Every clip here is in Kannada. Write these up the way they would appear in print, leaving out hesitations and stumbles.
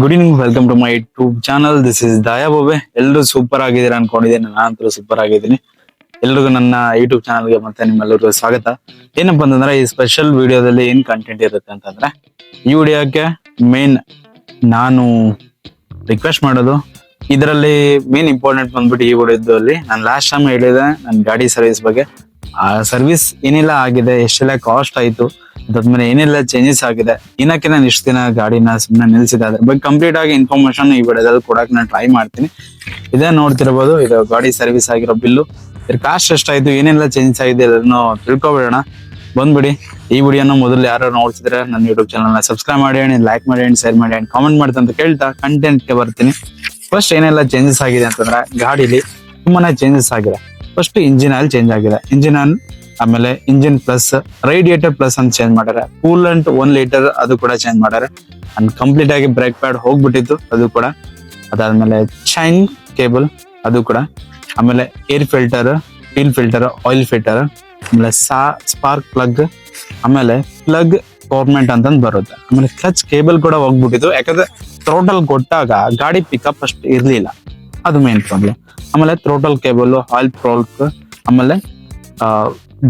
Good evening, welcome to my YouTube channel. This is Daya Bobe. ಎಲ್ಲರೂ ಸೂಪರ್ ಆಗಿದ್ದೀರಾ ಅನ್ಕೊಂಡಿದ್ದೀನಿ. ನಾನಂತೂ ಸೂಪರ್ ಆಗಿದ್ದೀನಿ. ಎಲ್ರಿಗೂ ನನ್ನ ಯೂಟ್ಯೂಬ್ ಚಾನಲ್ಗೆ ಮತ್ತೆ ನಿಮ್ಮೆಲ್ಲರಿಗೂ ಸ್ವಾಗತ. ಏನಪ್ಪಾ ಅಂತಂದ್ರೆ ಈ ಸ್ಪೆಷಲ್ ವಿಡಿಯೋದಲ್ಲಿ ಏನ್ ಕಂಟೆಂಟ್ ಇರುತ್ತೆ ಅಂತಂದ್ರೆ, ಈ ವಿಡಿಯೋಕ್ಕೆ ಮೇನ್ ನಾನು ರಿಕ್ವೆಸ್ಟ್ ಮಾಡೋದು, ಇದರಲ್ಲಿ ಮೇನ್ ಇಂಪಾರ್ಟೆಂಟ್ ಬಂದ್ಬಿಟ್ಟು ಈ ವಿಡಿಯೋದಲ್ಲಿ ನಾನು ಲಾಸ್ಟ್ ಟೈಮ್ ಹೇಳಿದೆ ನನ್ನ ಗಾಡಿ ಸರ್ವಿಸ್ ಬಗ್ಗೆ. ಆ ಸರ್ವಿಸ್ ಏನೆಲ್ಲ ಆಗಿದೆ, ಎಷ್ಟೆಲ್ಲ ಕಾಸ್ಟ್ ಆಯ್ತು, ಅದಾದ್ಮೇಲೆ ಏನೆಲ್ಲ ಚೇಂಜಸ್ ಆಗಿದೆ, ಏನಕ್ಕೆ ನಾನು ಇಷ್ಟು ದಿನ ಗಾಡಿನ ಸುಮ್ಮನೆ ನಿಲ್ಸಿದೆ, ಅದ್ರ ಬಗ್ಗೆ ಕಂಪ್ಲೀಟ್ ಆಗಿ ಇನ್ಫಾರ್ಮೇಶನ್ ಈ ವಿಡಿಯೋದಲ್ಲಿ ಕೊಡಕ್ ನಾನು ಟ್ರೈ ಮಾಡ್ತೀನಿ. ಇದೇ ನೋಡ್ತಿರ್ಬೋದು, ಇದು ಗಾಡಿ ಸರ್ವಿಸ್ ಆಗಿರೋ ಬಿಲ್ಲು, ಇದ್ರ ಕಾಸ್ಟ್ ಎಷ್ಟಾಯ್ತು, ಏನೆಲ್ಲ ಚೇಂಜಸ್ ಆಗಿದೆ ಅದನ್ನು ತಿಳ್ಕೊಬೇಡ. ಬಂದ್ಬಿಡಿ. ಈ ವಿಡಿಯೋನ ಮೊದಲು ಯಾರು ನೋಡ್ತಿದ್ರೆ ನನ್ನ ಯೂಟ್ಯೂಬ್ ಚಾನಲ್ನ ಸಬ್ಸ್ಕ್ರೈಬ್ ಮಾಡಿ, ಲೈಕ್ ಮಾಡಿ, ಶೇರ್ ಮಾಡಿ, ಕಾಮೆಂಟ್ ಮಾಡ್ತಾ ಅಂತ ಕೇಳ್ತಾ ಕಂಟೆಂಟ್ಗೆ ಬರ್ತೀನಿ. ಫಸ್ಟ್ ಏನೆಲ್ಲ ಚೇಂಜಸ್ ಆಗಿದೆ ಅಂತಂದ್ರೆ, ಗಾಡಿಲಿ ತುಂಬಾನೇ ಚೇಂಜಸ್ ಆಗಿದೆ. ಫಸ್ಟ್ ಇಂಜಿನ್ ಆಯಿಲ್ ಚೇಂಜ್ ಆಗಿದೆ. ಇಂಜಿನ್ ಆಯಿಲ್, ಆಮೇಲೆ ಇಂಜಿನ್ ಪ್ಲಸ್, ರೇಡಿಯೇಟರ್ ಪ್ಲಸ್ ಅಂತ ಚೇಂಜ್ ಮಾಡ್ಯಾರೆ. ಕೂಲೆಂಟ್ 1 ಲೀಟರ್ ಅದು ಕೂಡ ಚೇಂಜ್ ಮಾಡ್ಯಾರೆ. ಅಂಡ್ ಕಂಪ್ಲೀಟ್ ಆಗಿ ಬ್ರೇಕ್ ಪ್ಯಾಡ್ ಹೋಗ್ಬಿಟ್ಟಿತ್ತು ಅದು ಕೂಡ. ಅದಾದ್ಮೇಲೆ ಚೈನ್ ಕೇಬಲ್ ಅದು ಕೂಡ, ಆಮೇಲೆ air filter, fuel filter, oil filter, ಆಮೇಲೆ ಸ್ಪಾರ್ಕ್ ಪ್ಲಗ್, ಆಮೇಲೆ ಪ್ಲಗ್ ಗೌರ್ಮೆಂಟ್ ಅಂತಂದು ಬರುತ್ತೆ. ಆಮೇಲೆ ಕ್ಲಚ್ ಕೇಬಲ್ ಕೂಡ ಹೋಗ್ಬಿಟ್ಟಿತ್ತು, ಯಾಕಂದ್ರೆ ಥ್ರೋಟಲ್ ಕೊಟ್ಟಾಗ ಗಾಡಿ ಪಿಕಪ್ ಅಷ್ಟು ಇರ್ಲಿಲ್ಲ, ಅದು ಮೇನ್ ಪ್ರಾಬ್ಲಮ್. ಆಮೇಲೆ ಥ್ರೋಟಲ್ ಕೇಬಲ್, ಆಯಿಲ್ ಪ್ರೋಲ್ಕ್, ಆಮೇಲೆ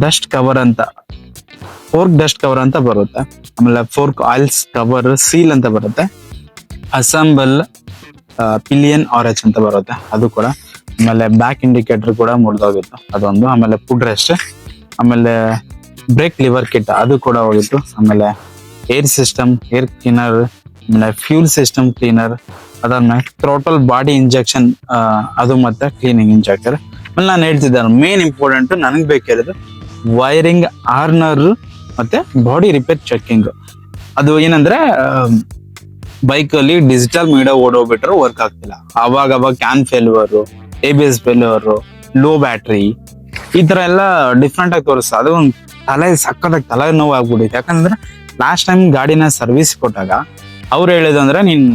ಡಸ್ಟ್ ಕವರ್ ಅಂತ, ಫೋರ್ಕ್ ಡಸ್ಟ್ ಕವರ್ ಅಂತ ಬರುತ್ತೆ. ಆಮೇಲೆ ಫೋರ್ಕ್ ಆಯಿಲ್ಸ್ ಕವರ್ ಸೀಲ್ ಅಂತ ಬರುತ್ತೆ. ಅಸೆಂಬಲ್ ಪಿಲಿಯನ್ ಆರೆಂಜ್ ಅಂತ ಬರುತ್ತೆ, ಅದು ಕೂಡ. ಆಮೇಲೆ ಬ್ಯಾಕ್ ಇಂಡಿಕೇಟರ್ ಕೂಡ ಮುರಿದೋಗಿತ್ತು, ಅದೊಂದು. ಆಮೇಲೆ ಫುಡ್ ರೆಸ್ಟ್, ಆಮೇಲೆ ಬ್ರೇಕ್ ಲಿವರ್ ಕಿಟ್ ಅದು ಕೂಡ ಹೋಗಿತ್ತು. ಆಮೇಲೆ ಏರ್ ಸಿಸ್ಟಮ್, ಏರ್ ಕ್ಲೀನರ್, ಆಮೇಲೆ ಫ್ಯೂಲ್ ಸಿಸ್ಟಮ್ ಕ್ಲೀನರ್, ಅದಾದ್ಮೇಲೆ ಥ್ರೋಟಲ್ ಬಾಡಿ ಇಂಜೆಕ್ಷನ್ ಅದು ಮತ್ತೆ ಕ್ಲೀನಿಂಗ್ ಇಂಜೆಕ್ಟರ್. ಆಮೇಲೆ ನಾನು ಹೇಳ್ತಿದ್ದೆ ಮೇನ್ ಇಂಪಾರ್ಟೆಂಟ್ ನನಗೆ ಬೇಕಿರೋದು ವೈರಿಂಗ್ ಆರ್ನರ್ ಮತ್ತೆ ಬಾಡಿ ರಿಪೇರ್ ಚೆಕಿಂಗ್. ಅದು ಏನಂದ್ರೆ, ಬೈಕ್ ಅಲ್ಲಿ ಡಿಜಿಟಲ್ ಮೀಡಿಯಾ ಓಡೋಗ್ಬಿಟ್ರೆ ವರ್ಕ್ ಆಗ್ತಿಲ್ಲ, ಅವಾಗ can failure, ABS failure, low battery, ಈ ತರ ಎಲ್ಲ ಡಿಫ್ರೆಂಟ್ ಆಗಿ ತೋರಿಸ್ತಾ. ಅದು ಒಂದು ಸಕ್ಕತ್ತಾಗಿ ತಲೆ ನೋವು ಆಗ್ಬಿಟ್ಟಿತ್ತು. ಯಾಕಂದ್ರೆ ಲಾಸ್ಟ್ ಟೈಮ್ ಗಾಡಿನ ಸರ್ವಿಸ್ ಕೊಟ್ಟಾಗ ಅವ್ರು ಹೇಳಿದಂದ್ರೆ, ನೀನ್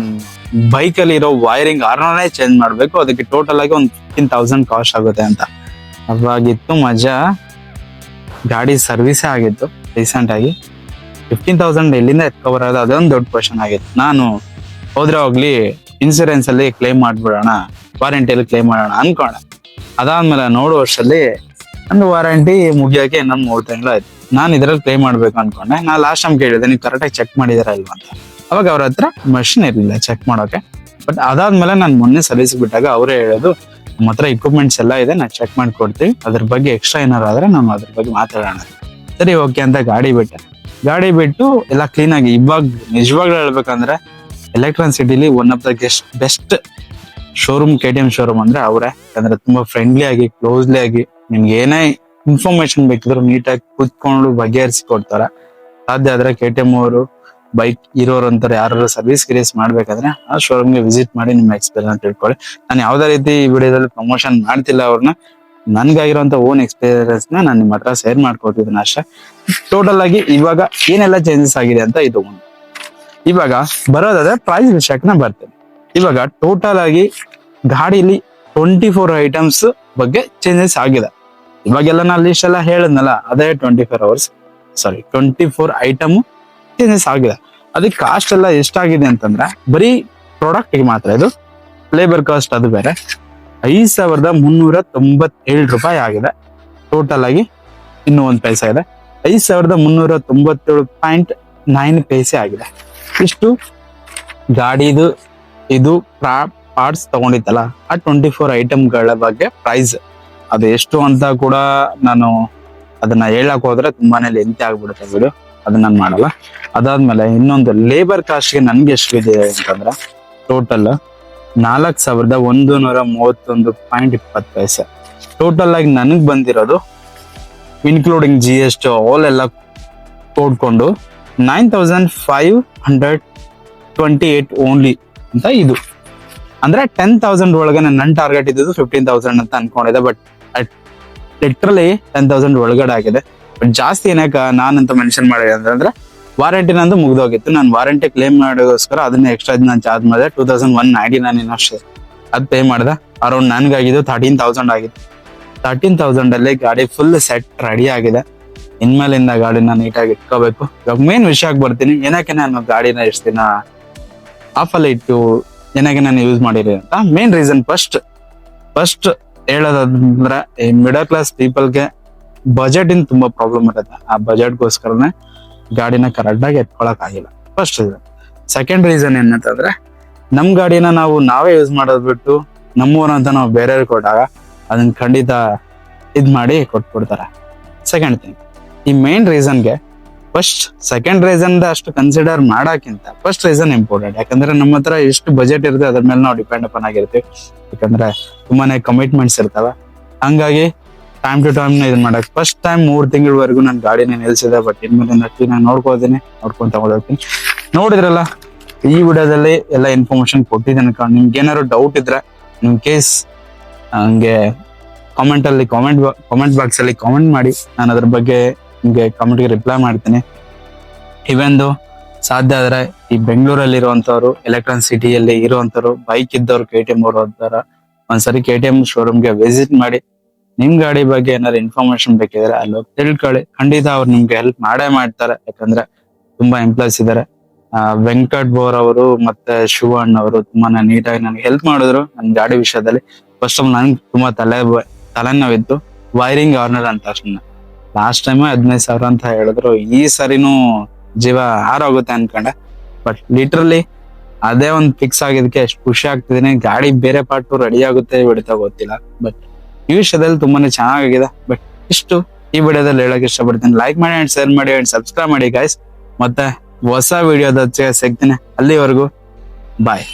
ಬೈಕ್ ಅಲ್ಲಿ ಇರೋ ವೈರಿಂಗ್ ಆರ್ನರೇ ಚೇಂಜ್ ಮಾಡ್ಬೇಕು, ಅದಕ್ಕೆ ಟೋಟಲ್ ಆಗಿ ಒಂದು 15,000 ಕಾಸ್ಟ್ ಆಗುತ್ತೆ ಅಂತ. ಅವಾಗಿತ್ತು ಮಜಾ. ಗಾಡಿ ಸರ್ವಿಸೇ ಆಗಿತ್ತು ರೀಸೆಂಟ್ ಆಗಿ. 15,000 ಎಲ್ಲಿಂದ ಎತ್ಕೊಬರ್ ಆಗೋದು, ಅದೊಂದು ದೊಡ್ಡ ಕ್ವಶನ್ ಆಗಿತ್ತು. ನಾನು ಹೋದ್ರೆ ಹೋಗ್ಲಿ ಇನ್ಸೂರೆನ್ಸ್ ಅಲ್ಲಿ ಕ್ಲೇಮ್ ಮಾಡ್ಬಿಡೋಣ, ವಾರಂಟಿಯಲ್ಲಿ ಕ್ಲೇಮ್ ಮಾಡೋಣ ಅನ್ಕೊಂಡೆ. ಅದಾದ್ಮೇಲೆ ನೋಡುವ ವರ್ಷದಲ್ಲಿ ಒಂದು ವಾರಂಟಿ ಮುಗಿಯೋಕೆ ಇನ್ನೊಂದು 3 ತಿಂಗಳು ಆಯ್ತು. ನಾನು ಇದ್ರಲ್ಲಿ ಕ್ಲೇಮ್ ಮಾಡ್ಬೇಕು ಅನ್ಕೊಂಡೆ. ನಾನು ಲಾಸ್ಟ್ ಟೈಮ್ ಕೇಳಿದೆ, ನೀವು ಕರೆಕ್ಟಾಗಿ ಚೆಕ್ ಮಾಡಿದಾರ ಇಲ್ವಾ ಅಂತ. ಅವಾಗ ಅವ್ರ ಹತ್ರ ಮಷಿನ್ ಇರಲಿಲ್ಲ ಚೆಕ್ ಮಾಡೋಕೆ. ಬಟ್ ಅದಾದ್ಮೇಲೆ ನಾನು ಮೊನ್ನೆ ಸರ್ವಿಸ್ ಬಿಟ್ಟಾಗ ಅವರೇ ಹೇಳೋದು, ನಮ್ಮ ಹತ್ರ ಇಕ್ವಿಪ್ಮೆಂಟ್ಸ್ ಎಲ್ಲ ಇದೆ, ನಾವು ಚೆಕ್ ಮಾಡಿ ಕೊಡ್ತೀವಿ, ಅದ್ರ ಬಗ್ಗೆ ಎಕ್ಸ್ಟ್ರಾ ಏನಾರು ಆದ್ರೆ ನಾವು ಅದ್ರ ಬಗ್ಗೆ ಮಾತಾಡೋಣ. ಸರಿ ಓಕೆ ಅಂತ ಗಾಡಿ ಬಿಟ್ಟು ಎಲ್ಲ ಕ್ಲೀನ್ ಆಗಿ. ಇವಾಗ ನಿಜವಾಗ್ಲೂ ಹೇಳ್ಬೇಕಂದ್ರೆ ಎಲೆಕ್ಟ್ರಾನ್ ಸಿಟಿಲಿ one of the best showroom KTM showroom ಅಂದ್ರೆ ಅವರೇ. ಯಾಕಂದ್ರೆ ತುಂಬಾ ಫ್ರೆಂಡ್ಲಿ ಆಗಿ, ಕ್ಲೋಸ್ಲಿ ಆಗಿ, ನಿಮ್ಗೆ ಏನೇ ಇನ್ಫಾರ್ಮೇಶನ್ ಬೇಕಿದ್ರು ನೀಟಾಗಿ ಕೂತ್ಕೊಂಡು ಬಗೆಹರಿಸಿ ಕೊಡ್ತಾರೆ. ಸಾಧ್ಯ ಆದ್ರೆ KTM ಅವರು ಬೈಕ್ ಇರೋರು ಅಂತಾರೆ, ಯಾರು ಸರ್ವಿಸ್ ಗಿರೀಸ್ ಮಾಡ್ಬೇಕಾದ್ರೆ ಆ ಶೋರೂಮ್ಗೆ ವಿಸಿಟ್ ಮಾಡಿ ನಿಮ್ಮ ಎಕ್ಸ್ಪೀರಿಯನ್ಸ್ ತಿಳ್ಕೊಳ್ಳಿ. ನಾನು ಯಾವ್ದೇ ರೀತಿ ಈ ವಿಡಿಯೋದಲ್ಲಿ ಪ್ರಮೋಷನ್ ಮಾಡ್ತಿಲ್ಲ ಅವ್ರನ್ನ, ನನ್ಗಾಗಿರೋಂಥ ಓನ್ ಎಕ್ಸ್ಪೀರಿಯನ್ಸ್ ನ ನಾನು ನಿಮ್ಮ ಹತ್ರ ಶೇರ್ ಮಾಡ್ಕೊತಿದ್ದೀನಿ ಅಷ್ಟೇ. ಟೋಟಲ್ ಆಗಿ ಇವಾಗ ಏನೆಲ್ಲ ಚೇಂಜಸ್ ಆಗಿದೆ ಅಂತ ಇದು. ಇವಾಗ ಬರೋದಾದ್ರೆ ಪ್ರೈಸ್ ವಿಷಯಕ್ಕೆ ಬರ್ತೇನೆ. ಇವಾಗ ಟೋಟಲ್ ಆಗಿ ಗಾಡಿಲಿ 24 ಐಟಮ್ಸ್ ಬಗ್ಗೆ ಚೇಂಜಸ್ ಆಗಿದೆ. ಇವಾಗೆಲ್ಲ ನಾನು ಲಿಸ್ಟ್ ಎಲ್ಲ ಹೇಳಿದ್ನಲ್ಲ, ಅದೇ 24 ಐಟಮ್ ಚೇಂಜಸ್ ಆಗಿದೆ. ಅದಕ್ಕೆ ಕಾಸ್ಟ್ ಎಲ್ಲ ಎಷ್ಟಾಗಿದೆ ಅಂತಂದ್ರೆ, ಬರೀ ಪ್ರಾಡಕ್ಟ್ ಗೆ ಮಾತ್ರ, ಇದು ಲೇಬರ್ ಕಾಸ್ಟ್ ಅದು ಬೇರೆ, 5,397 ರೂಪಾಯಿ ಆಗಿದೆ. ಟೋಟಲ್ ಆಗಿ ಇನ್ನೂ 1 ಪೈಸೆ ಇದೆ, 5,397.9 ಪೈಸೆ ಆಗಿದೆ. ಇಷ್ಟು ಗಾಡಿದು ಇದು ಪಾರ್ಟ್ಸ್ ತಗೊಂಡಿತ್ತಲ್ಲ, ಆ 24 ಐಟಮ್ಗಳ ಬಗ್ಗೆ ಪ್ರೈಸ್ ಅದು ಎಷ್ಟು ಅಂತ ಕೂಡ ನಾನು ಅದನ್ನ ಹೇಳಕ್ ಹೋದ್ರೆ ತುಂಬಾನೇ ಲೆಂತಿ ಆಗ್ಬಿಡುತ್ತೆ ವಿಡಿಯೋ, ಅದನ್ನ ನಾನು ಮಾಡಲ್ಲ. ಅದಾದ್ಮೇಲೆ ಇನ್ನೊಂದು ಲೇಬರ್ ಕಾಸ್ಟ್ಗೆ ನನ್ಗೆ ಎಷ್ಟಿದೆ ಅಂತಂದ್ರೆ, ಟೋಟಲ್ 4,131.20 ಪೈಸೆ. ಟೋಟಲ್ ಆಗಿ ನನಗ್ ಬಂದಿರೋದು ಇನ್ಕ್ಲೂಡಿಂಗ್ GST ಆಲ್ ಎಲ್ಲ ಕೊಡ್ಕೊಂಡು 9,528 ಓನ್ಲಿ ಅಂತ. ಇದು ಅಂದ್ರೆ 10,000 ಒಳಗೆ ನನ್ನ ಟಾರ್ಗೆಟ್ ಇದ್ದು 15,000 ಅಂತ ಅನ್ಕೊಂಡಿದ್ದೆ. ಬಟ್ ಲಿಟ್ರಲಿ 10,000 ಒಳಗಡೆ ಆಗಿದೆ. ಬಟ್ ಜಾಸ್ತಿ ಏನಕ್ಕ ನಾನಂತ ಮೆನ್ಷನ್ ಮಾಡಿದೆ ಅಂತಂದ್ರೆ, ವಾರಂಟಿ ನಂದು ಮುಗ್ದೋಗಿತ್ತು. ನಾನು ವಾರಂಟಿ ಕ್ಲೇಮ್ ಮಾಡೋಗೋಸ್ಕರ ಅದನ್ನ ಎಕ್ಸ್ಟ್ರಾ ನಾನು ಚಾರ್ಜ್ ಮಾಡಿದೆ. 2,199 ಅಷ್ಟೇ ಅದು ಪೇ ಮಾಡಿದೆ. ಅರೌಂಡ್ ನನ್ಗಾಗಿದ್ದು 13,000 ಆಗಿತ್ತು. 13,000 ಅಲ್ಲಿ ಗಾಡಿ ಫುಲ್ ಸೆಟ್ ರೆಡಿ ಆಗಿದೆ. ಇನ್ಮೇಲಿಂದ ಗಾಡಿನ ನೀಟಾಗಿ ಇಟ್ಕೋಬೇಕು. ಇವಾಗ ಮೇನ್ ವಿಷಯಕ್ಕೆ ಬರ್ತೀನಿ, ಏನಕ್ಕೆ ನಾನು ಗಾಡಿನ ಎಷ್ಟು ದಿನ ಆಫ್ ಅಲ್ಲಿ ಇಟ್ಟು ಏನಾಗೆ ನಾನು ಯೂಸ್ ಮಾಡಿರಿ ಅಂತ ಮೇನ್ ರೀಸನ್ ಫಸ್ಟ್ ಹೇಳೋದಂದ್ರೆ ಈ ಮಿಡಲ್ ಕ್ಲಾಸ್ ಪೀಪಲ್ಗೆ ಬಜೆಟ್ ಇನ್ ತುಂಬಾ ಪ್ರಾಬ್ಲಮ್ ಇರುತ್ತೆ. ಆ ಬಜೆಟ್ಗೋಸ್ಕರನೇ ಗಾಡಿನ ಕರೆಕ್ಟ್ ಆಗಿ ಎತ್ಕೊಳಕ್ ಆಗಿಲ್ಲ. First reason. ಸೆಕೆಂಡ್ ರೀಸನ್ ಏನಂತಂದ್ರೆ ನಮ್ ಗಾಡಿನ ನಾವೇ ಯೂಸ್ ಮಾಡೋದ್ ಬಿಟ್ಟು ನಮ್ಮೂರ ಅಂತ ನಾವು ಬೇರೆಯವ್ರಿಗೆ ಕೊಟ್ಟಾಗ ಅದನ್ನ ಖಂಡಿತ ಇದ್ ಮಾಡಿ ಕೊಟ್ಬಿಡ್ತಾರೆ. ಸೆಕೆಂಡ್ ಥಿಂಗ್, ಈ ಮೇನ್ ರೀಸನ್ಗೆ ಸೆಕೆಂಡ್ ರೀಸನ್ ಅಷ್ಟು ಕನ್ಸಿಡರ್ ಮಾಡಕ್ಕಿಂತ ಫಸ್ಟ್ ರೀಸನ್ ಇಂಪಾರ್ಟೆಂಟ್. ಯಾಕಂದ್ರೆ ನಮ್ಮ ಹತ್ರ ಎಷ್ಟು ಬಜೆಟ್ ಇರುತ್ತೆ ಅದ್ರ ಮೇಲೆ ನಾವು ಡಿಪೆಂಡ್ ಅಪಾನ್ ಆಗಿರ್ತೀವಿ. ಯಾಕಂದ್ರೆ ತುಂಬಾನೇ ಕಮಿಟ್ಮೆಂಟ್ಸ್ ಇರ್ತವೆ. ಹಂಗಾಗಿ ಟೈಮ್ ಟು ಟೈಮ್ ಇದನ್ ಮಾಡಕ್ ಫಸ್ಟ್ ಟೈಮ್ 3 ತಿಂಗಳವರೆಗೂ ನಾನು ಗಾಡಿನ ನಿಲ್ಸಿದೆ. ಬಟ್ ಇನ್ಮೇಲೆ ನಾನು ನೋಡ್ಕೊಂತ ಹೋಗ್ತೀನಿ. ನೋಡಿದ್ರಲ್ಲ, ಈ ವಿಡಿಯೋದಲ್ಲಿ ಎಲ್ಲ ಇನ್ಫಾರ್ಮೇಶನ್ ಕೊಟ್ಟಿದ್ದೇನೆ. ನಿಮ್ಗೆ ಏನಾದ್ರು ಡೌಟ್ ಇದ್ರೆ ಇನ್ ಕೇಸ್ ಹಂಗೆ ಕಾಮೆಂಟ್ ಬಾಕ್ಸ್ ಅಲ್ಲಿ ಕಾಮೆಂಟ್ ಮಾಡಿ. ನಾನು ಅದ್ರ ಬಗ್ಗೆ ನಿಮ್ಗೆ ಕಾಮೆಂಟ್ಗೆ ರಿಪ್ಲೈ ಮಾಡ್ತೀನಿ. ಇವೆಂದು ಸಾಧ್ಯ ಆದ್ರೆ ಈ ಬೆಂಗಳೂರಲ್ಲಿ ಇರುವಂತವ್ರು, ಎಲೆಕ್ಟ್ರಾನಿಕ್ ಸಿಟಿಯಲ್ಲಿ ಇರುವಂತವ್ರು, ಬೈಕ್ ಇದ್ದವ್ರು, KTM ಅವರು ಒಂದ್ಸರಿ KTM ಶೋರೂಮ್ಗೆ ವಿಸಿಟ್ ಮಾಡಿ ನಿಮ್ ಗಾಡಿ ಬಗ್ಗೆ ಏನಾದ್ರು ಇನ್ಫಾರ್ಮೇಶನ್ ಬೇಕಿದ್ರೆ ಅಲ್ಲಿ ತಿಳ್ಕೊಳ್ಳಿ. ಖಂಡಿತ ಅವ್ರು ನಿಮ್ಗೆ ಹೆಲ್ಪ್ ಮಾಡೇ ಮಾಡ್ತಾರೆ. ಯಾಕಂದ್ರೆ ತುಂಬಾ ಎಂಪ್ಲಾಯ್ಸ್ ಇದಾರೆ. ವೆಂಕಟ್ ಬೋರ್ ಅವರು ಮತ್ತೆ ಶಿವಣ್ಣ ಅವರು ತುಂಬಾನೇ ನೀಟಾಗಿ ನನಗೆ ಹೆಲ್ಪ್ ಮಾಡಿದ್ರು ನನ್ ಗಾಡಿ ವಿಷಯದಲ್ಲಿ. ಫಸ್ಟ್ ಆಫ್ ನನ್ಗೆ ತುಂಬಾ ತಲೆನೋವಿತ್ತು ವೈರಿಂಗ್ ಆರ್ನರ್ ಅಂತ. ಲಾಸ್ಟ್ ಟೈಮ್ 15,000 ಅಂತ ಹೇಳಿದ್ರು. ಈ ಸರಿನೂ ಜೀವ ಹಾರೋಗುತ್ತೆ ಅನ್ಕೊಂಡೆ. ಬಟ್ ಲಿಟ್ರಲಿ ಅದೇ ಒಂದು ಫಿಕ್ಸ್ ಆಗಿದ್ದಕ್ಕೆ ಎಷ್ಟು ಖುಷಿ ಆಗ್ತಿದ್ದೀನಿ. ಗಾಡಿ ಬೇರೆ ಪಾರ್ಟ್ ರೆಡಿ ಆಗುತ್ತೆ ಬಿಡುತ್ತಾ ಗೊತ್ತಿಲ್ಲ. ಬಟ್ ಈ ವಿಷಯದಲ್ಲಿ ತುಂಬಾನೇ ಚೆನ್ನಾಗಿದೆ. ಬಟ್ ಇಷ್ಟು ಈ ವಿಡಿಯೋದಲ್ಲಿ ಹೇಳಕ್ ಇಷ್ಟಪಡ್ತೀನಿ. ಲೈಕ್ ಮಾಡಿ ಅಂಡ್ ಶೇರ್ ಮಾಡಿ ಅಂಡ್ ಸಬ್ಸ್ಕ್ರೈಬ್ ಮಾಡಿ ಗೈಸ್. ಮತ್ತೆ ಹೊಸ ವಿಡಿಯೋದ ಸಿಗ್ತೀನಿ. ಅಲ್ಲಿವರೆಗೂ ಬಾಯ್.